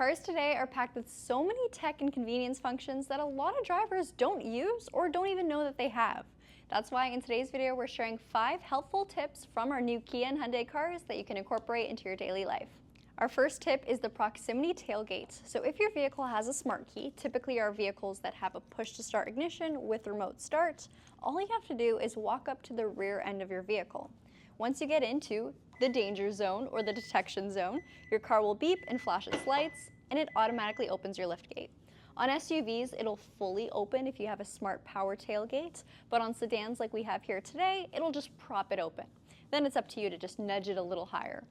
Cars today are packed with so many tech and convenience functions that a lot of drivers don't use or don't even know that they have. That's why in today's video we're sharing 5 helpful tips from our new Kia and Hyundai cars that you can incorporate into your daily life. Our first tip is the proximity tailgate. So if your vehicle has a smart key, typically our vehicles that have a push to start ignition with remote start, all you have to do is walk up to the rear end of your vehicle. Once you get into the danger zone or the detection zone, your car will beep and flash its lights, and it automatically opens your lift gate. On SUVs, it'll fully open if you have a smart power tailgate, but on sedans like we have here today, it'll just prop it open. Then it's up to you to just nudge it a little higher.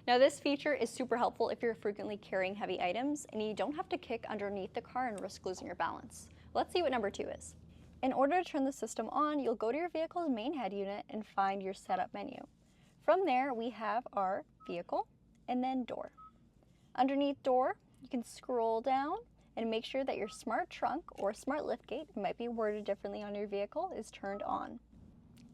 Now this feature is super helpful if you're frequently carrying heavy items and you don't have to kick underneath the car and risk losing your balance. Let's see what number 2 is. In order to turn the system on, you'll go to your vehicle's main head unit and find your setup menu. From there, we have our vehicle and then door. Underneath door, you can scroll down and make sure that your smart trunk or smart liftgate, it might be worded differently on your vehicle, is turned on.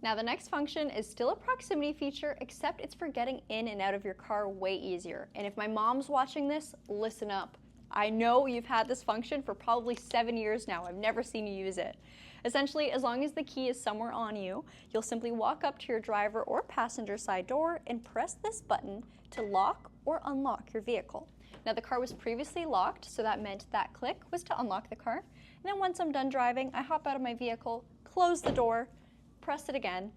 Now the next function is still a proximity feature, except it's for getting in and out of your car way easier. And if my mom's watching this, listen up. I know you've had this function for probably 7 years now. I've never seen you use it. Essentially, as long as the key is somewhere on you, you'll simply walk up to your driver or passenger side door and press this button to lock or unlock your vehicle. Now the car was previously locked, so that meant that click was to unlock the car. And then once I'm done driving, I hop out of my vehicle, close the door, press it again,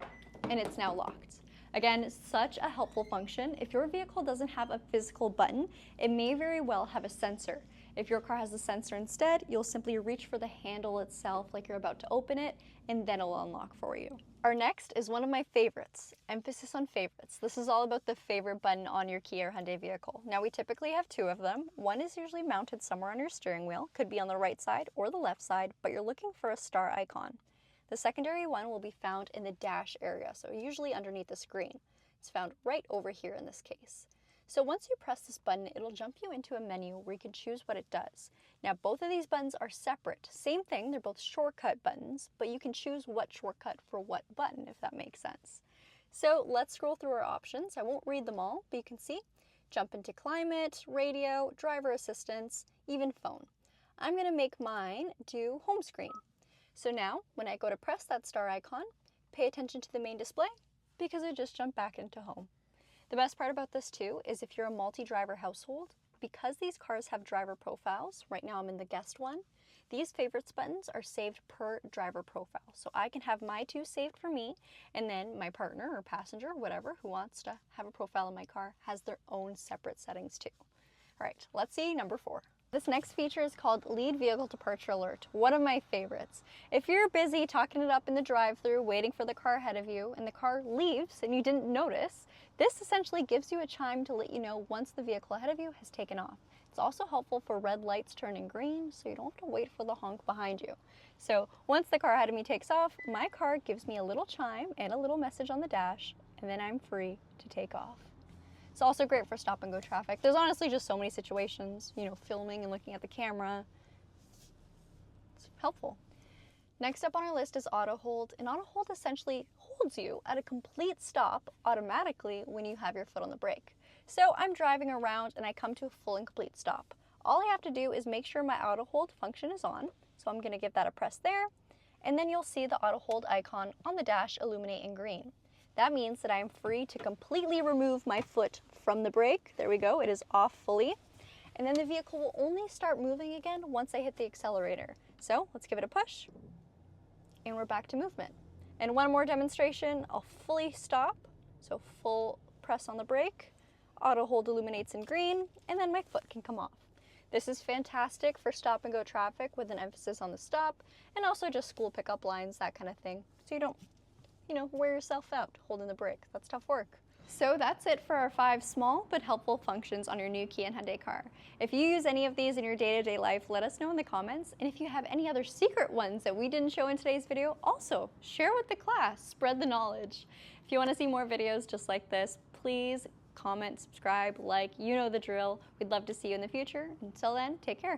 and it's now locked. Again, such a helpful function. If your vehicle doesn't have a physical button, it may very well have a sensor. If your car has a sensor instead, you'll simply reach for the handle itself like you're about to open it, and then it'll unlock for you. Our next is one of my favorites. Emphasis on favorites. This is all about the favorite button on your Kia or Hyundai vehicle. Now we typically have 2 of them. One is usually mounted somewhere on your steering wheel, could be on the right side or the left side, but you're looking for a star icon. The secondary one will be found in the dash area, so usually underneath the screen. It's found right over here in this case. So once you press this button, it'll jump you into a menu where you can choose what it does. Now both of these buttons are separate. Same thing, they're both shortcut buttons, but you can choose what shortcut for what button, if that makes sense. So let's scroll through our options. I won't read them all, but you can see jump into climate, radio, driver assistance, even phone. I'm gonna make mine do home screen. So now, when I go to press that star icon, pay attention to the main display because it just jumped back into home. The best part about this too is if you're a multi-driver household, because these cars have driver profiles, right now I'm in the guest one, these favorites buttons are saved per driver profile. So I can have my 2 saved for me, and then my partner or passenger, whatever, who wants to have a profile in my car, has their own separate settings too. All right, let's see number 4. This next feature is called Lead Vehicle Departure Alert, one of my favorites. If you're busy talking it up in the drive-thru, waiting for the car ahead of you, and the car leaves and you didn't notice, this essentially gives you a chime to let you know once the vehicle ahead of you has taken off. It's also helpful for red lights turning green, so you don't have to wait for the honk behind you. So once the car ahead of me takes off, my car gives me a little chime and a little message on the dash, and then I'm free to take off. It's also great for stop and go traffic. There's honestly just so many situations, filming and looking at the camera. It's helpful. Next up on our list is auto hold, and auto hold essentially holds you at a complete stop automatically when you have your foot on the brake. So I'm driving around and I come to a full and complete stop. All I have to do is make sure my auto hold function is on, so I'm going to give that a press there, and then you'll see the auto hold icon on the dash illuminate in green. That means that I am free to completely remove my foot from the brake. There we go, it is off fully. And then the vehicle will only start moving again once I hit the accelerator. So let's give it a push, and we're back to movement. And one more demonstration, I'll fully stop, so full press on the brake, auto hold illuminates in green, and then my foot can come off. This is fantastic for stop and go traffic with an emphasis on the stop, and also just school pickup lines, that kind of thing. So you don't wear yourself out holding the brake. That's tough work. So that's it for our 5 small but helpful functions on your new Kia and Hyundai car. If you use any of these in your day-to-day life, let us know in the comments. And if you have any other secret ones that we didn't show in today's video, also share with the class, spread the knowledge. If you want to see more videos just like this, please comment, subscribe, like, you know the drill. We'd love to see you in the future. Until then, take care.